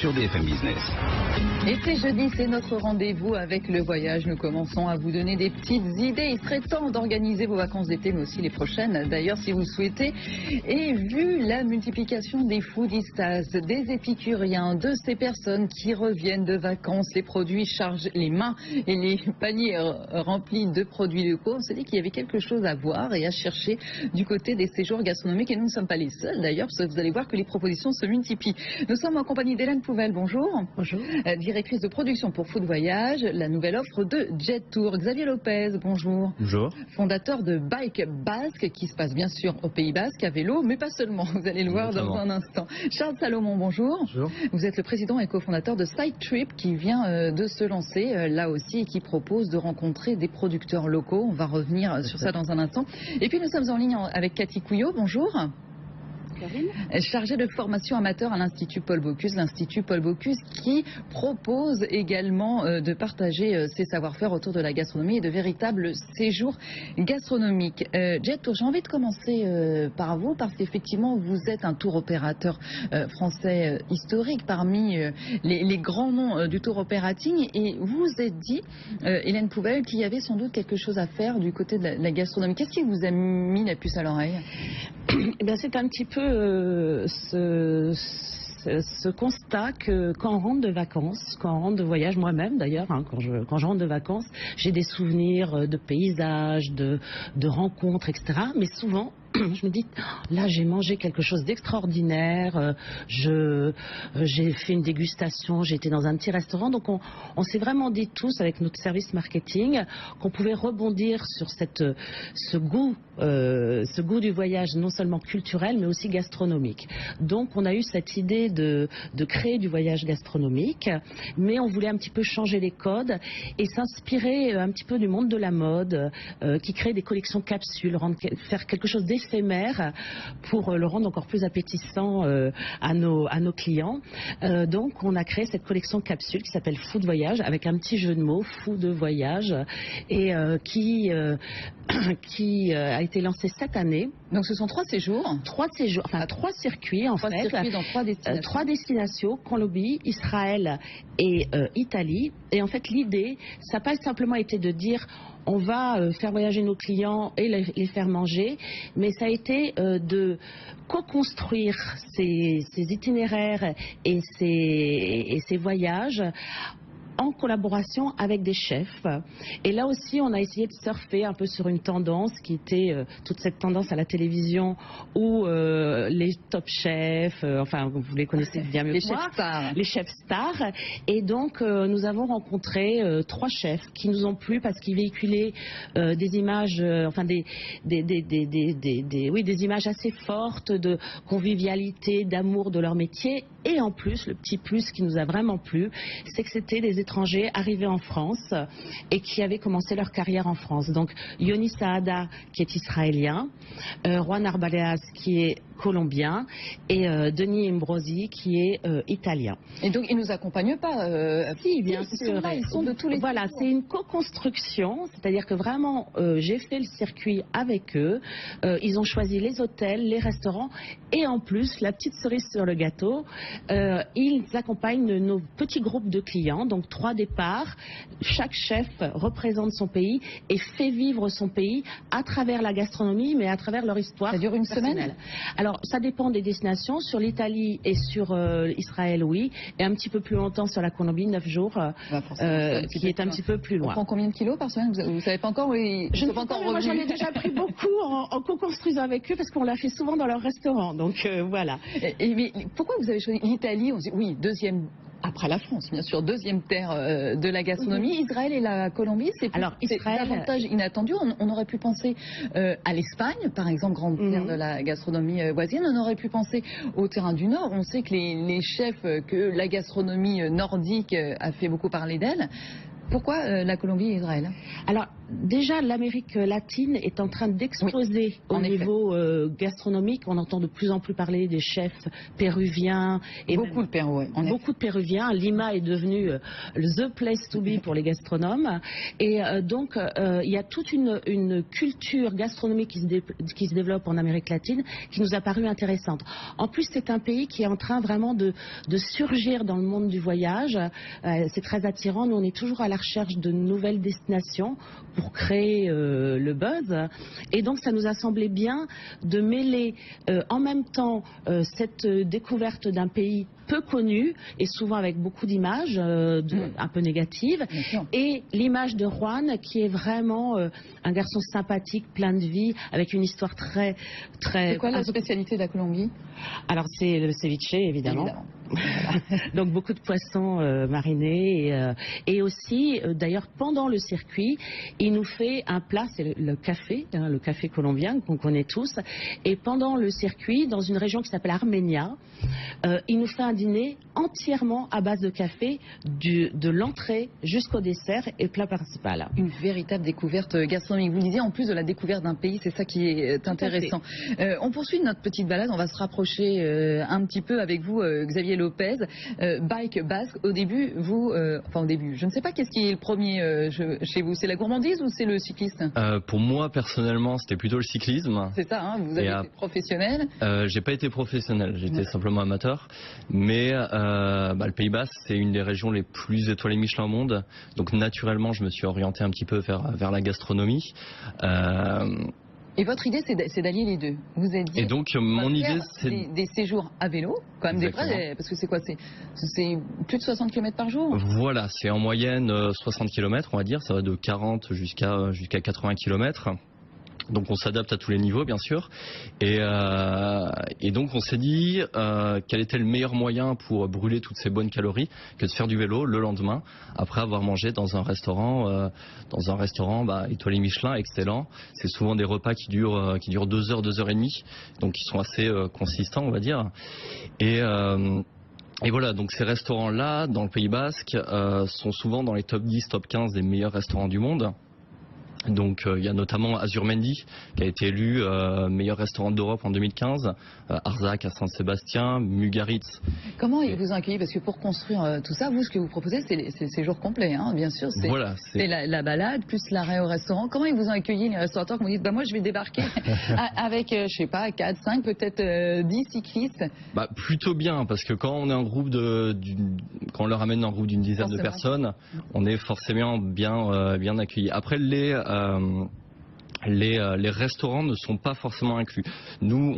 sur BFM Business. Et c'est jeudi, c'est notre rendez-vous avec le voyage. Nous commençons à vous donner des petites idées. Il serait temps d'organiser vos vacances d'été, mais aussi les prochaines, d'ailleurs, si vous le souhaitez. Et vu la multiplication des foodistas, des épicuriens, de ces personnes qui reviennent de vacances, les produits chargent les mains et les paniers remplis de produits locaux, on s'est dit qu'il y avait quelque chose à voir et à chercher du côté des séjours gastronomiques. Et nous ne sommes pas les seuls, d'ailleurs, parce que vous allez voir que les propositions se multiplient. Nous sommes en compagnie d'Hélène Pouvel. Bonjour. Bonjour. Directrice de production pour Food Voyage, la nouvelle offre de Jet Tour. Xavier Lopez, bonjour. Bonjour. Fondateur de Bike Basque, qui se passe bien sûr au Pays Basque, à vélo, mais pas seulement, vous allez le voir dans un instant. Charles Salomon, bonjour. Bonjour. Vous êtes le président et cofondateur de Side Trip, qui vient de se lancer là aussi et qui propose de rencontrer des producteurs locaux. On va revenir sur ça dans un instant. Et puis nous sommes en ligne avec Cathy Couillot, bonjour. Chargée de formation amateur à l'Institut Paul Bocuse. L'Institut Paul Bocuse qui propose également de partager ses savoir-faire autour de la gastronomie et de véritables séjours gastronomiques. Jet Tour, j'ai envie de commencer par vous parce qu'effectivement vous êtes un tour opérateur français historique parmi les grands noms du tour operating et vous vous êtes dit, Hélène Pouvel, qu'il y avait sans doute quelque chose à faire du côté de la gastronomie. Qu'est-ce qui vous a mis la puce à l'oreille? Eh bien, c'est un petit peu ce constat que quand on rentre de vacances, quand on rentre de voyage, moi-même d'ailleurs, quand je rentre de vacances, j'ai des souvenirs de paysages, de rencontres, etc. Mais souvent, je me dis, là j'ai mangé quelque chose d'extraordinaire, j'ai fait une dégustation, j'ai été dans un petit restaurant, donc on s'est vraiment dit tous avec notre service marketing qu'on pouvait rebondir sur ce goût du voyage, non seulement culturel mais aussi gastronomique. Donc on a eu cette idée de créer du voyage gastronomique, mais on voulait un petit peu changer les codes et s'inspirer un petit peu du monde de la mode qui crée des collections capsules, faire quelque chose éphémère pour le rendre encore plus appétissant à nos clients. Donc on a créé cette collection capsule qui s'appelle Food Voyage avec un petit jeu de mots, fou de voyage, et qui a été lancé cette année. Donc ce sont 3 séjours. 3 séjours, enfin 3 circuits en fait. 3 circuits dans 3 destinations. 3 destinations, Colombie, Israël et Italie. Et en fait l'idée, ça n'a pas simplement été de dire on va faire voyager nos clients et les faire manger, mais ça a été de co-construire ces itinéraires et ces voyages en collaboration avec des chefs. Et là aussi, on a essayé de surfer un peu sur une tendance qui était toute cette tendance à la télévision où les top chefs, enfin vous les connaissez bien mieux que moi, les chefs stars. Et donc nous avons rencontré 3 chefs qui nous ont plu parce qu'ils véhiculaient des images, enfin des images assez fortes de convivialité, d'amour de leur métier. Et en plus, le petit plus qui nous a vraiment plu, c'est que c'était des étrangers arrivés en France et qui avaient commencé leur carrière en France. Donc Yoni Saada qui est israélien, Juan Arbaleas qui est colombien et Denis Imbrosi qui est italien. Et donc ils nous accompagnent pas Si, bien sûr. Ils sont de tous les Voilà, c'est une co-construction, c'est-à-dire que vraiment j'ai fait le circuit avec eux. Ils ont choisi les hôtels, les restaurants et en plus, la petite cerise sur le gâteau, ils accompagnent nos petits groupes de clients, donc 3 départs. Chaque chef représente son pays et fait vivre son pays à travers la gastronomie, mais à travers leur histoire. Ça dure une semaine? Alors, ça dépend des destinations. Sur l'Italie et sur Israël, oui. Et un petit peu plus longtemps sur la Colombie, 9 jours, qui est un petit peu plus loin. On prend combien de kilos par semaine? Vous savez pas encore? Oui, je ne sais pas, moi j'en ai déjà pris beaucoup en co-construisant avec eux parce qu'on l'a fait souvent dans leur restaurant. Donc voilà. Mais pourquoi vous avez choisi l'Italie? On se dit, oui, deuxième après la France, bien sûr, deuxième terre de la gastronomie. Israël et la Colombie, c'est davantage inattendu. On aurait pu penser à l'Espagne, par exemple, grande terre de la gastronomie voisine. On aurait pu penser au terrain du Nord. On sait que les chefs, que la gastronomie nordique a fait beaucoup parler d'elle. Pourquoi la Colombie et Israël? Alors, déjà, l'Amérique latine est en train d'exploser au niveau gastronomique. On entend de plus en plus parler des chefs péruviens. Et beaucoup de Pérou, oui. Beaucoup de Péruviens. Lima est devenu the place to be pour les gastronomes. Et donc, il y a toute une culture gastronomique qui se développe en Amérique latine qui nous a paru intéressante. En plus, c'est un pays qui est en train vraiment de surgir dans le monde du voyage. C'est très attirant. Nous, on est toujours à la recherche de nouvelles destinations pour créer le buzz. Et donc, ça nous a semblé bien de mêler en même temps cette découverte d'un pays peu connu et souvent avec beaucoup d'images un peu négatives et l'image de Juan qui est vraiment un garçon sympathique, plein de vie, avec une histoire très... C'est quoi la spécialité de la Colombie? Alors c'est le ceviche évidemment. Donc beaucoup de poissons marinés et aussi d'ailleurs pendant le circuit il nous fait un plat, c'est le café, le café colombien qu'on connaît tous, et pendant le circuit dans une région qui s'appelle Armenia il nous fait un dîner entièrement à base de café de l'entrée jusqu'au dessert et plat principal. Une véritable découverte gastronomique. Vous le disiez, en plus de la découverte d'un pays, c'est ça qui est intéressant. On poursuit notre petite balade, on va se rapprocher un petit peu avec vous, Xavier Lopez. Bike basque, au début, enfin au début, je ne sais pas qu'est-ce qui est le premier chez vous, c'est la gourmandise ou c'est le cyclisme? Pour moi, personnellement, c'était plutôt le cyclisme. C'est ça, hein, vous avez été professionnel? J'ai pas été professionnel, j'étais simplement amateur. Mais le Pays Basque, c'est une des régions les plus étoilées Michelin au monde. Donc naturellement, je me suis orienté un petit peu vers la gastronomie. Et votre idée, c'est d'allier les deux. Vous êtes dit. Et donc, mon idée, c'est des séjours à vélo, quand même des vrais, parce que c'est quoi? C'est plus de 60 km par jour? Voilà, c'est en moyenne 60 km, on va dire. Ça va de 40 jusqu'à 80 km. Donc on s'adapte à tous les niveaux bien sûr et donc on s'est dit quel était le meilleur moyen pour brûler toutes ces bonnes calories que de faire du vélo le lendemain après avoir mangé dans un restaurant étoilé Michelin excellent. C'est souvent des repas qui durent 2 heures, 2 heures et demie, donc qui sont assez consistants on va dire et voilà, donc ces restaurants-là dans le Pays Basque sont souvent dans les top 10, top 15 des meilleurs restaurants du monde. Donc il y a notamment Azurmendi qui a été élu meilleur restaurant d'Europe en 2015, Arzac à Saint-Sébastien, Mugaritz. Comment ils vous ont accueilli? Parce que pour construire tout ça, vous ce que vous proposez c'est les séjours complets, hein, bien sûr. C'est la balade plus l'arrêt au restaurant. Comment ils vous ont accueilli les restaurateurs quand vous dites moi je vais débarquer avec je sais pas 4, 5, peut-être 10 cyclistes? Plutôt bien parce que quand on est un groupe quand on leur amène un groupe d'une dizaine de personnes, on est forcément bien accueillis. Après les restaurants ne sont pas forcément inclus. Nous,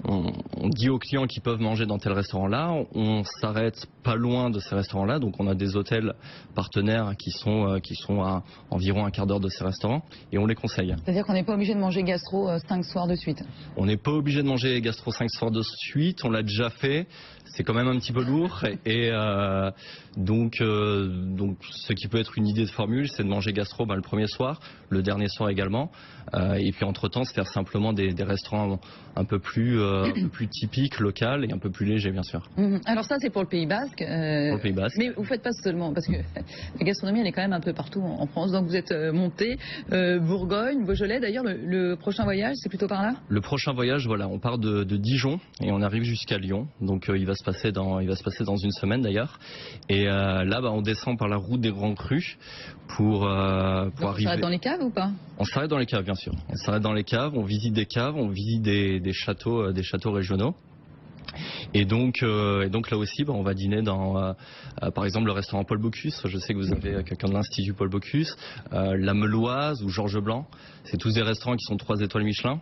on dit aux clients qu'ils peuvent manger dans tel restaurant-là. On s'arrête pas loin de ces restaurants-là. Donc, on a des hôtels partenaires qui sont à environ un quart d'heure de ces restaurants et on les conseille. C'est-à-dire qu'on n'est pas obligé de manger gastro 5 soirs de suite? On n'est pas obligé de manger gastro 5 soirs de suite. On l'a déjà fait. C'est quand même un petit peu lourd et donc ce qui peut être une idée de formule, c'est de manger gastro le premier soir, le dernier soir également, et puis entre-temps, se faire simplement des restaurants un peu plus typiques, locaux et un peu plus légers, bien sûr. Alors ça, c'est pour le Pays Basque. Pour le Pays Basque. Mais vous faites pas seulement, parce que la gastronomie, elle est quand même un peu partout en France. Donc vous êtes monté, Bourgogne, Beaujolais. D'ailleurs, le prochain voyage, c'est plutôt par là? Le prochain voyage, voilà, on part de Dijon et on arrive jusqu'à Lyon. Donc il va se passer dans une semaine d'ailleurs. Et là, on descend par la route des Grands Crus pour arriver. On s'arrête dans les caves ou pas? On s'arrête dans les caves, bien sûr. On s'arrête dans les caves, on visite des caves, on visite des châteaux régionaux. Et donc là aussi, on va dîner dans, par exemple, le restaurant Paul Bocuse. Je sais que vous avez quelqu'un de l'Institut Paul Bocuse, la Meuloise ou Georges Blanc. C'est tous des restaurants qui sont 3 étoiles Michelin.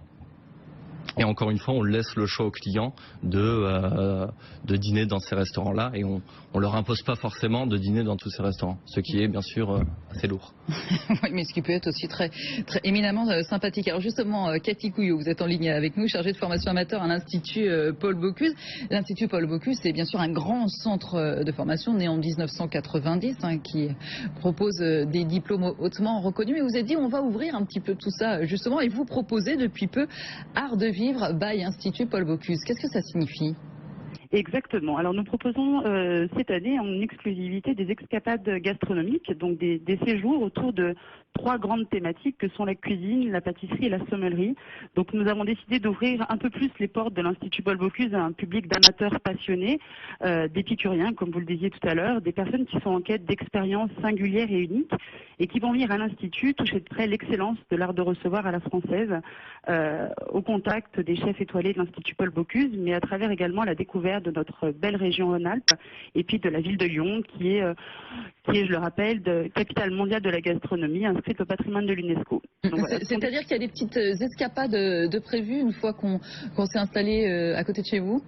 Et encore une fois, on laisse le choix aux clients de dîner dans ces restaurants-là et on leur impose pas forcément de dîner dans tous ces restaurants, ce qui est bien sûr assez lourd. Oui, mais ce qui peut être aussi très éminemment sympathique. Alors justement, Cathy Couillot, vous êtes en ligne avec nous, chargée de formation amateur à l'Institut Paul Bocuse. L'Institut Paul Bocuse, c'est bien sûr un grand centre de formation né en 1990 qui propose des diplômes hautement reconnus. Et vous avez dit, on va ouvrir un petit peu tout ça justement et vous proposez depuis peu Art de vivre by Institut Paul Bocuse. Qu'est-ce que ça signifie? Exactement. Alors nous proposons cette année en exclusivité des escapades gastronomiques, donc des séjours autour de 3 grandes thématiques que sont la cuisine, la pâtisserie et la sommellerie. Donc nous avons décidé d'ouvrir un peu plus les portes de l'Institut Paul Bocuse à un public d'amateurs passionnés, d'épicuriens, comme vous le disiez tout à l'heure, des personnes qui sont en quête d'expériences singulières et uniques et qui vont venir à l'Institut toucher de près l'excellence de l'art de recevoir à la française, au contact des chefs étoilés de l'Institut Paul Bocuse, mais à travers également la découverte de notre belle région Rhône-Alpes et puis de la ville de Lyon qui est, je le rappelle, capitale mondiale de la gastronomie inscrite au patrimoine de l'UNESCO. Voilà. C'est-à-dire qu'il y a des petites escapades de prévues une fois qu'on s'est installé à côté de chez vous?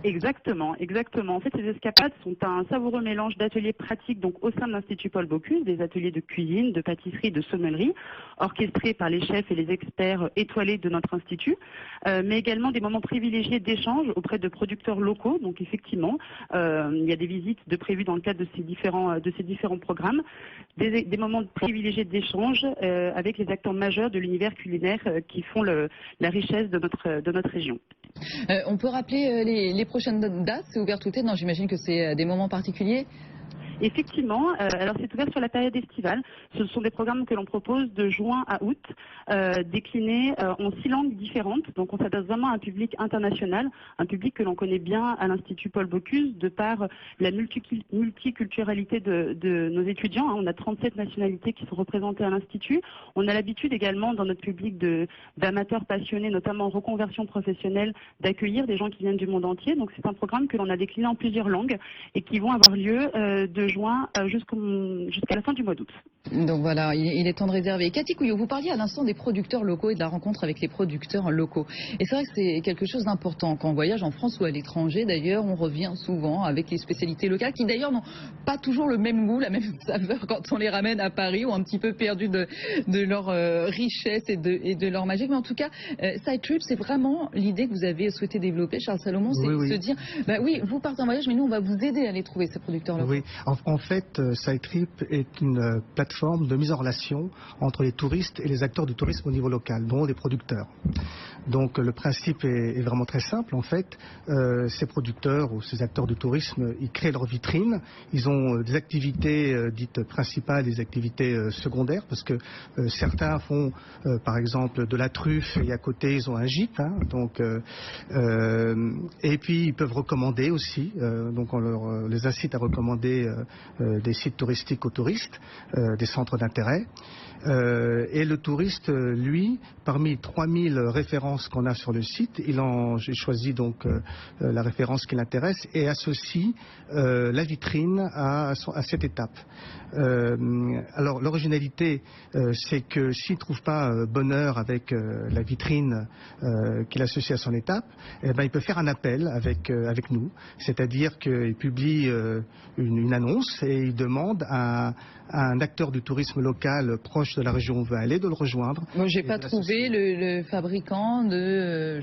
Exactement, exactement. En fait, ces escapades sont un savoureux mélange d'ateliers pratiques donc au sein de l'Institut Paul Bocuse, des ateliers de cuisine, de pâtisserie, de sommellerie, orchestrés par les chefs et les experts étoilés de notre institut, mais également des moments privilégiés d'échange auprès de producteurs locaux. Donc effectivement, il y a des visites de prévues dans le cadre de ces différents programmes, des moments privilégiés d'échange avec les acteurs majeurs de l'univers culinaire qui font la richesse de notre région. On peut rappeler les prochaines dates? C'est ouvert tout l'été? Non, j'imagine que c'est des moments particuliers. Effectivement, alors c'est ouvert sur la période estivale. Ce sont des programmes que l'on propose de juin à août, déclinés en 6 langues différentes. Donc on s'adresse vraiment à un public international, un public que l'on connaît bien à l'Institut Paul Bocuse de par la multiculturalité de nos étudiants. On a 37 nationalités qui sont représentées à l'Institut. On a l'habitude également dans notre public d'amateurs passionnés, notamment en reconversion professionnelle, d'accueillir des gens qui viennent du monde entier. Donc c'est un programme que l'on a décliné en plusieurs langues et qui vont avoir lieu de juin jusqu'à la fin du mois d'août. Donc voilà, il est temps de réserver. Cathy Couillot, vous parliez à l'instant des producteurs locaux et de la rencontre avec les producteurs locaux. Et c'est vrai que c'est quelque chose d'important. Quand on voyage en France ou à l'étranger, d'ailleurs, on revient souvent avec les spécialités locales qui d'ailleurs n'ont pas toujours le même goût, la même saveur quand on les ramène à Paris ou un petit peu perdus de leur richesse et de leur magie. Mais en tout cas, Side Trip, c'est vraiment l'idée que vous avez souhaité développer, Charles Salomon, c'est de se dire, bah oui, vous partez en voyage, mais nous, on va vous aider à aller trouver ces producteurs locaux. Oui, en fait, Side Trip est une plateforme de mise en relation entre les touristes et les acteurs du tourisme au niveau local, dont les producteurs. Donc le principe est vraiment très simple. En fait, ces producteurs ou ces acteurs du tourisme, ils créent leur vitrine. Ils ont des activités dites principales, des activités secondaires, parce que certains font, par exemple, de la truffe et à côté ils ont un gîte. Et puis ils peuvent recommander aussi. Donc on les incite à recommander des sites touristiques aux touristes, des centres d'intérêt. Et le touriste, lui, parmi 3000 références qu'on a sur le site, j'ai choisi donc la référence qui l'intéresse et associe la vitrine à cette étape. Alors l'originalité, c'est que s'il ne trouve pas bonheur avec la vitrine qu'il associe à son étape, eh ben, il peut faire un appel avec nous, c'est-à-dire qu'il publie une annonce et il demande à un acteur du tourisme local proche de la région où on veut aller de le rejoindre. Moi, j'ai pas trouvé le fabricant de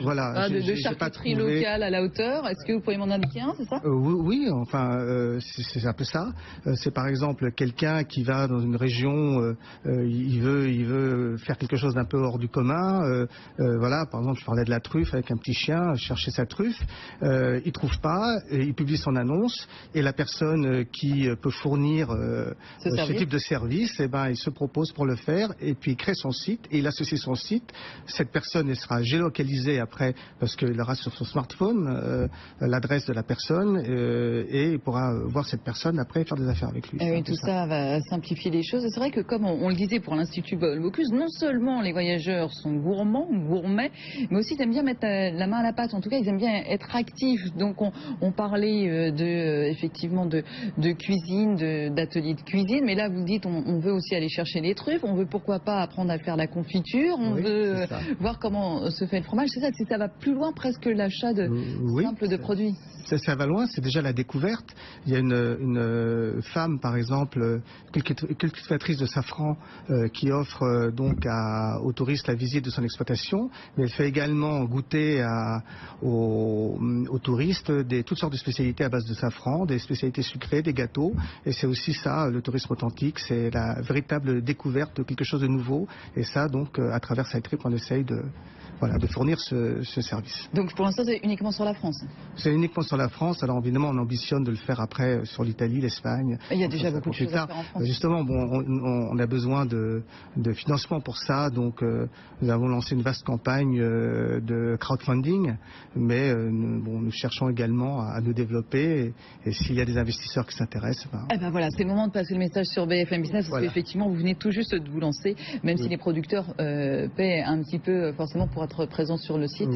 charcuterie locale à la hauteur. Est-ce que vous pourriez m'en indiquer un, c'est ça? Oui, enfin, c'est un peu ça. C'est par exemple quelqu'un qui va dans une région, il veut faire quelque chose d'un peu hors du commun. Voilà, par exemple, je parlais de la truffe avec un petit chien, chercher sa truffe. Il trouve pas, il publie son annonce et la personne qui peut fournir ce type de service, eh ben, il se propose pour le faire et puis il crée son site et il associe son site. Cette personne elle sera géolocalisée après parce qu'il aura sur son smartphone l'adresse de la personne et il pourra voir cette personne après et faire des affaires avec lui. Oui, tout ça va simplifier les choses. C'est vrai que comme on le disait pour l'Institut Paul Bocuse, non seulement les voyageurs sont gourmets, mais aussi ils aiment bien mettre la main à la pâte. En tout cas, ils aiment bien être actifs. Donc on parlait effectivement de cuisine, d'ateliers de cuisine, mais là vous dites on veut aussi aller chercher les truffes, on veut pourquoi pas apprendre à faire la confiture, on veut voir comment se fait le fromage. C'est ça, ça va plus loin presque l'achat simple de produits. Ça va loin, c'est déjà la découverte. Il y a une femme, par exemple, cultivatrice de safran, qui offre donc aux touristes la visite de son exploitation, mais elle fait également goûter aux touristes toutes sortes de spécialités à base de safran, des spécialités sucrées, des gâteaux, et c'est aussi ça, le tourisme authentique, c'est la véritable découverte de quelque chose de nouveau. Et ça, donc, à travers SideTrip, on essaye de fournir ce service. Donc pour l'instant, c'est uniquement sur la France? C'est uniquement sur la France. Alors évidemment, on ambitionne de le faire après sur l'Italie, l'Espagne. Il y a déjà beaucoup de choses à faire en France. Justement, on a besoin de financement pour ça. Donc nous avons lancé une vaste campagne de crowdfunding. Mais nous cherchons également à nous développer. Et s'il y a des investisseurs qui s'intéressent... voilà, c'est le moment de passer le message sur BFM Business. Parce qu'effectivement, vous venez tout juste de vous lancer. Même si les producteurs paient un petit peu forcément pour être présent sur le site.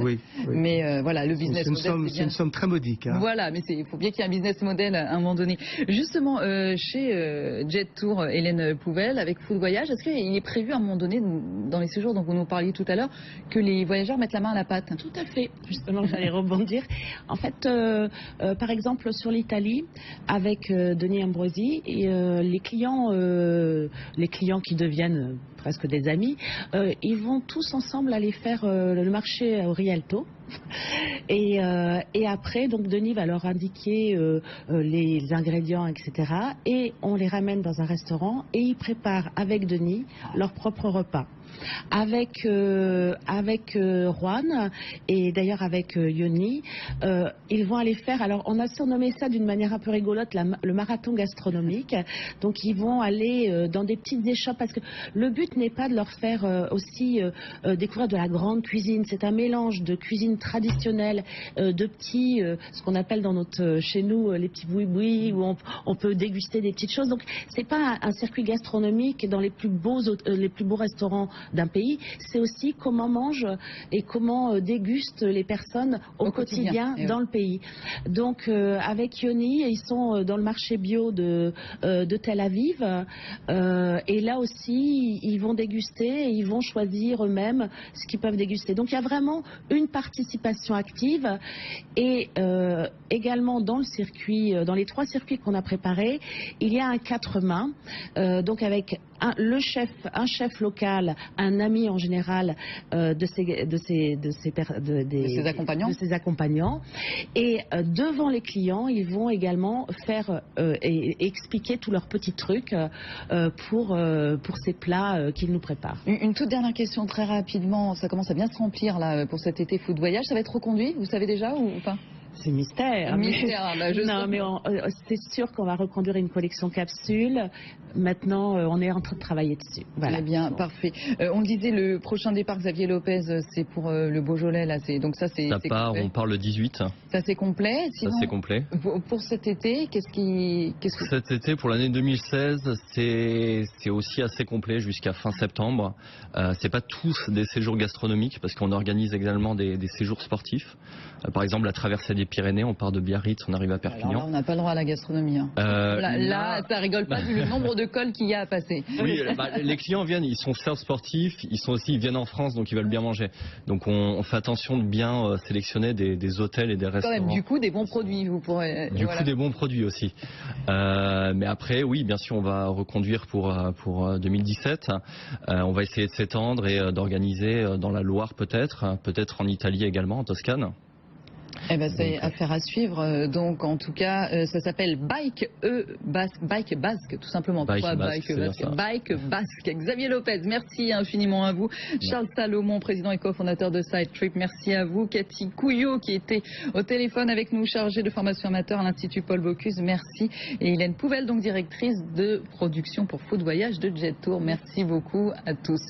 Mais voilà, le business model, c'est une somme très modique. Voilà, mais il faut bien qu'il y ait un business model à un moment donné. Justement, chez Jet Tour, Hélène Pouvel, avec Food Voyage, est-ce qu'il est prévu à un moment donné, dans les séjours dont vous nous parliez tout à l'heure, que les voyageurs mettent la main à la pâte? Tout à fait, justement, j'allais rebondir. En fait, par exemple, sur l'Italie, avec Denis Ambrosi, les clients qui deviennent presque des amis, ils vont tous ensemble aller faire le marché au Rialto. Et après, donc Denis va leur indiquer les ingrédients, etc. Et on les ramène dans un restaurant et ils préparent avec Denis leur propre repas. Avec Juan et d'ailleurs avec Yoni, ils vont aller faire, alors on a surnommé ça d'une manière un peu rigolote le marathon gastronomique. Donc ils vont aller dans des petites échoppes parce que le but n'est pas de leur faire aussi découvrir de la grande cuisine. C'est un mélange de cuisine traditionnelle, de petits, ce qu'on appelle chez nous les petits boui-boui où on peut déguster des petites choses. Donc c'est pas un circuit gastronomique dans les plus beaux restaurants d'un pays, c'est aussi comment mangent et comment dégustent les personnes au quotidien dans le pays. Donc avec Yoni, ils sont dans le marché bio de Tel Aviv et là aussi ils vont déguster et ils vont choisir eux-mêmes ce qu'ils peuvent déguster. Donc il y a vraiment une participation active et également dans le circuit, dans les 3 circuits qu'on a préparés, il y a un 4 mains, donc avec un chef local, un ami en général de ses accompagnants. Et devant les clients, ils vont également faire et expliquer tous leurs petits trucs pour ces plats qu'ils nous préparent. Une toute dernière question très rapidement, ça commence à bien se remplir là pour cet été Food Voyage. Ça va être reconduit, vous savez déjà ou pas? C'est mystère. Non, mais c'est sûr qu'on va reconduire une collection capsule. Maintenant, on est en train de travailler dessus. Voilà. Très bien, parfait. On le disait, le prochain départ, Xavier Lopez, c'est pour le Beaujolais. Là, donc ça, c'est on part le 18. Ça, c'est complet. Sinon, ça, c'est complet. Pour cet été, Cet été, pour l'année 2016, c'est aussi assez complet jusqu'à fin septembre. C'est pas tous des séjours gastronomiques parce qu'on organise également des séjours sportifs. Par exemple, la traversée des Pyrénées, on part de Biarritz, on arrive à Perpignan. Alors là, on n'a pas le droit à la gastronomie. Là, ça rigole pas vu le nombre de cols qu'il y a à passer. Oui, les clients viennent, ils sont certes sportifs, ils viennent en France, donc ils veulent bien manger. Donc on fait attention de bien sélectionner des hôtels et des restaurants. Quand même, du coup, des bons produits, vous pourrez. Des bons produits aussi. Mais après, oui, bien sûr, on va reconduire pour 2017. On va essayer de s'étendre et d'organiser dans la Loire peut-être en Italie également, en Toscane. Eh ben, c'est affaire à suivre. Donc, en tout cas, ça s'appelle Bike Basque, tout simplement. Pourquoi Bike Basque? Xavier Lopez, merci infiniment à vous. Charles Salomon, président et cofondateur de SideTrip, merci à vous. Cathy Couillot, qui était au téléphone avec nous, chargée de formation amateur à l'Institut Paul Bocuse, merci. Et Hélène Pouvel, donc directrice de production pour Food Voyage de Jet Tour, merci beaucoup à tous.